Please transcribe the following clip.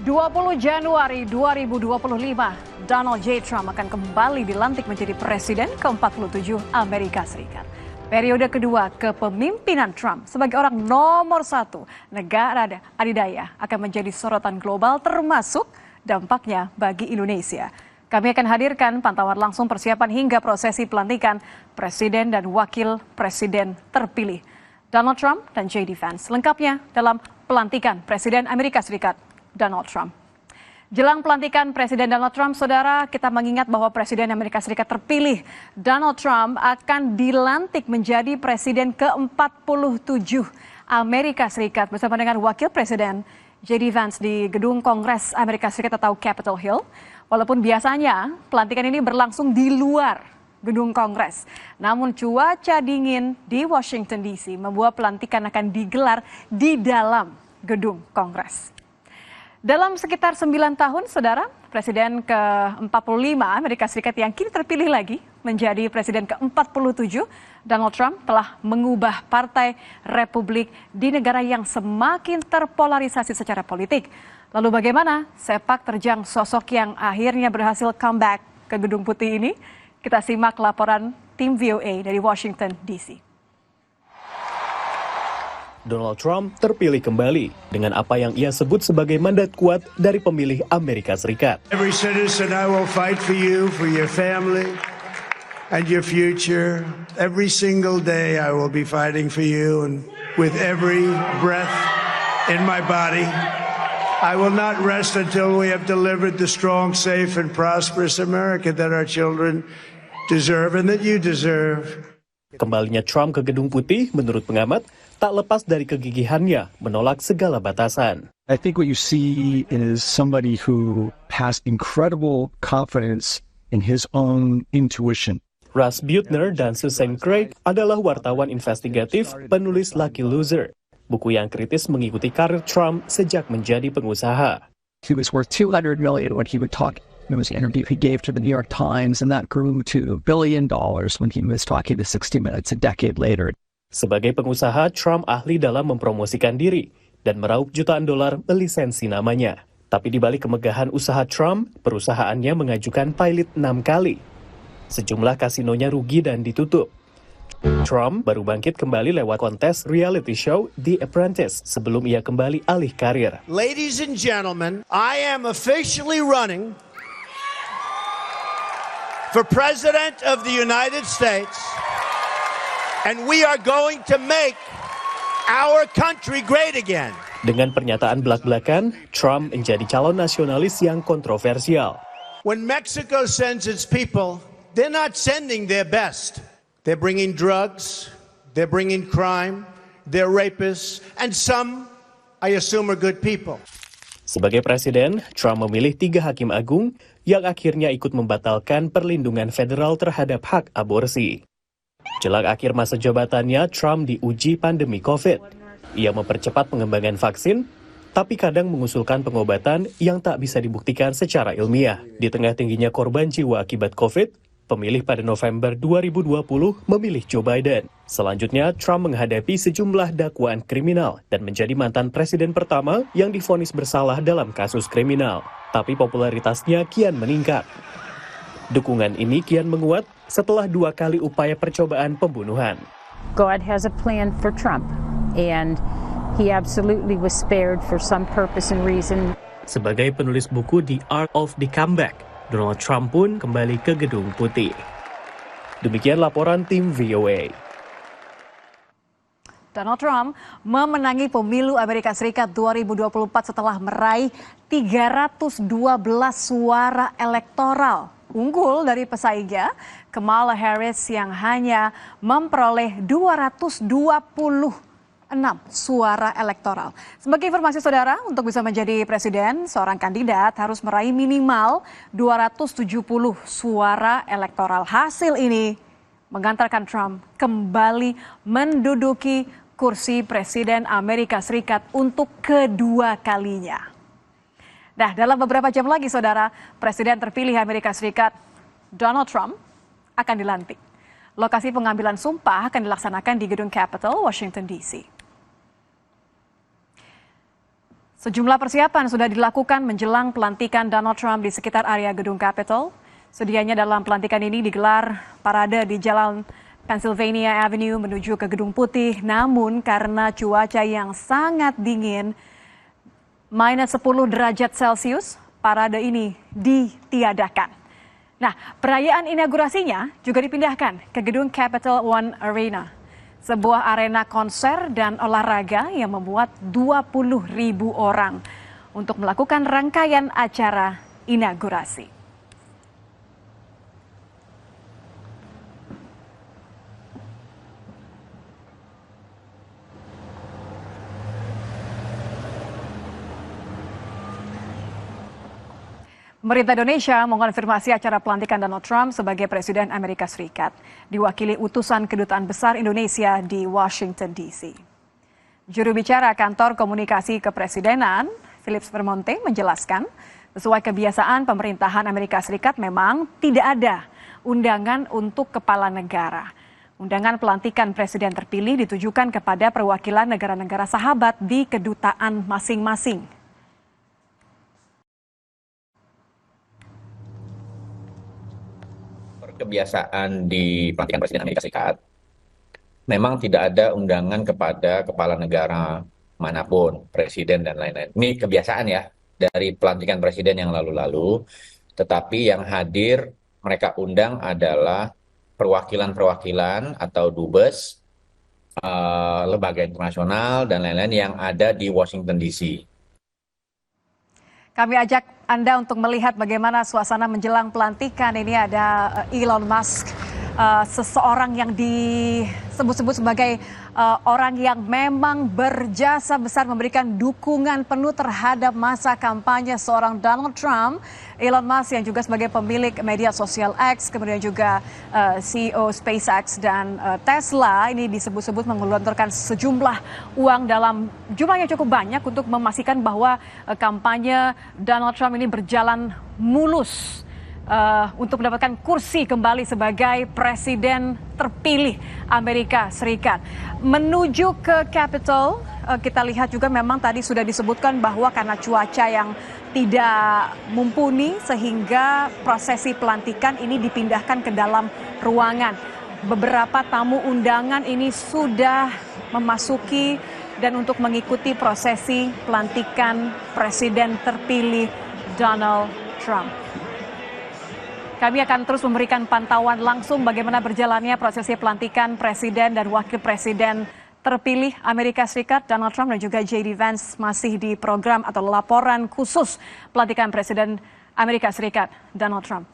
20 Januari 2025, Donald J. Trump akan kembali dilantik menjadi Presiden ke-47 Amerika Serikat. Periode kedua kepemimpinan Trump sebagai orang nomor satu negara adidaya akan menjadi sorotan global termasuk dampaknya bagi Indonesia. Kami akan hadirkan pantauan langsung persiapan hingga prosesi pelantikan Presiden dan Wakil Presiden terpilih Donald Trump dan J.D. Vance. Lengkapnya dalam pelantikan Presiden Amerika Serikat Donald Trump. Jelang pelantikan Presiden Donald Trump, saudara, kita mengingat bahwa Presiden Amerika Serikat terpilih Donald Trump akan dilantik menjadi Presiden ke-47 Amerika Serikat bersama dengan Wakil Presiden J.D. Vance di Gedung Kongres Amerika Serikat atau Capitol Hill. Walaupun biasanya pelantikan ini berlangsung di luar Gedung Kongres. Namun cuaca dingin di Washington DC membuat pelantikan akan digelar di dalam Gedung Kongres. Dalam sekitar 9 tahun, saudara, Presiden ke-45 Amerika Serikat yang kini terpilih lagi menjadi Presiden ke-47, Donald Trump telah mengubah Partai Republik di negara yang semakin terpolarisasi secara politik. Lalu bagaimana sepak terjang sosok yang akhirnya berhasil comeback ke Gedung Putih ini? Kita simak laporan tim VOA dari Washington DC. Donald Trump terpilih kembali dengan apa yang ia sebut sebagai mandat kuat dari pemilih Amerika Serikat. Every citizen, I will fight for you, for your family, and your future. Every single day, I will be fighting for you, and with every breath in my body, I will not rest until we have delivered the strong, safe, and prosperous America that our children deserve and that you deserve. Kembalinya Trump ke Gedung Putih, menurut pengamat, tak lepas dari kegigihannya menolak segala batasan. I think what you see is somebody who has incredible confidence in his own intuition. Russ Buettner dan Susan Craig adalah wartawan investigatif penulis Lucky Loser, buku yang kritis mengikuti karir Trump sejak menjadi pengusaha. He was worth $200 million when he would talk. It was an interview he gave to the New York Times, and that grew to $1 billion when he was talking to 60 Minutes a decade later. Sebagai pengusaha, Trump ahli dalam mempromosikan diri dan meraup jutaan dolar melisensi namanya. Tapi di balik kemegahan usaha Trump, perusahaannya mengajukan pilot 6 kali. Sejumlah kasinonya rugi dan ditutup. Trump baru bangkit kembali lewat kontes reality show The Apprentice sebelum ia kembali alih karir. Ladies and gentlemen, I am officially running for President of the United States, and we are going to make our country great again. Dengan pernyataan belak-belakan, Trump menjadi calon nasionalis yang kontroversial. When Mexico sends its people, they're not sending their best. They're bringing drugs, they're bringing crime, they're rapists, and some, I assume, are good people. Sebagai presiden, Trump memilih 3 hakim agung yang akhirnya ikut membatalkan perlindungan federal terhadap hak aborsi. Jelang akhir masa jabatannya, Trump diuji pandemi COVID. Ia mempercepat pengembangan vaksin, tapi kadang mengusulkan pengobatan yang tak bisa dibuktikan secara ilmiah. Di tengah tingginya korban jiwa akibat COVID, pemilih pada November 2020 memilih Joe Biden. Selanjutnya, Trump menghadapi sejumlah dakwaan kriminal dan menjadi mantan presiden pertama yang divonis bersalah dalam kasus kriminal. Tapi popularitasnya kian meningkat. Dukungan ini kian menguat setelah 2 kali upaya percobaan pembunuhan. God has a plan for Trump, and he absolutely was spared for some purpose and reason. Sebagai penulis buku The Art of the Comeback, Donald Trump pun kembali ke Gedung Putih. Demikian laporan tim VOA. Donald Trump memenangi pemilu Amerika Serikat 2024 setelah meraih 312 suara elektoral. Unggul dari pesaingnya, Kamala Harris yang hanya memperoleh 226 suara elektoral. Sebagai informasi saudara, untuk bisa menjadi presiden, seorang kandidat harus meraih minimal 270 suara elektoral. Hasil ini mengantarkan Trump kembali menduduki kursi presiden Amerika Serikat untuk kedua kalinya. Nah, dalam beberapa jam lagi, saudara, Presiden terpilih Amerika Serikat, Donald Trump, akan dilantik. Lokasi pengambilan sumpah akan dilaksanakan di Gedung Capitol, Washington, D.C. Sejumlah persiapan sudah dilakukan menjelang pelantikan Donald Trump di sekitar area gedung Capitol. Sedianya dalam pelantikan ini digelar parade di Jalan Pennsylvania Avenue menuju ke Gedung Putih. Namun karena cuaca yang sangat dingin, minus 10 derajat Celcius, parade ini ditiadakan. Nah, perayaan inaugurasinya juga dipindahkan ke Gedung Capital One Arena, sebuah arena konser dan olahraga yang memuat 20.000 orang untuk melakukan rangkaian acara inaugurasi. Pemerintah Indonesia mengonfirmasi acara pelantikan Donald Trump sebagai Presiden Amerika Serikat, diwakili utusan Kedutaan Besar Indonesia di Washington, D.C. Juru bicara Kantor Komunikasi Kepresidenan, Philips Vermonte, menjelaskan, sesuai kebiasaan pemerintahan Amerika Serikat memang tidak ada undangan untuk kepala negara. Undangan pelantikan presiden terpilih ditujukan kepada perwakilan negara-negara sahabat di kedutaan masing-masing. Kebiasaan di pelantikan Presiden Amerika Serikat, memang tidak ada undangan kepada kepala negara manapun, presiden dan lain-lain. Ini kebiasaan ya, dari pelantikan presiden yang lalu-lalu, tetapi yang hadir mereka undang adalah perwakilan-perwakilan atau dubes, lembaga internasional dan lain-lain yang ada di Washington DC. Kami ajak Anda untuk melihat bagaimana suasana menjelang pelantikan. Ini ada Elon Musk, seseorang yang disebut-sebut sebagai orang yang memang berjasa besar memberikan dukungan penuh terhadap masa kampanye seorang Donald Trump. Elon Musk yang juga sebagai pemilik media sosial X, kemudian juga CEO SpaceX dan Tesla, ini disebut-sebut menggelontorkan sejumlah uang dalam jumlah yang cukup banyak untuk memastikan bahwa kampanye Donald Trump ini berjalan mulus untuk mendapatkan kursi kembali sebagai presiden terpilih Amerika Serikat. Menuju ke Capitol, kita lihat juga memang tadi sudah disebutkan bahwa karena cuaca yang tidak mumpuni sehingga prosesi pelantikan ini dipindahkan ke dalam ruangan. Beberapa tamu undangan ini sudah memasuki dan untuk mengikuti prosesi pelantikan presiden terpilih Donald Trump. Kami akan terus memberikan pantauan langsung bagaimana berjalannya prosesi pelantikan presiden dan wakil presiden terpilih Amerika Serikat Donald Trump dan juga J.D. Vance masih di program atau laporan khusus pelantikan presiden Amerika Serikat Donald Trump.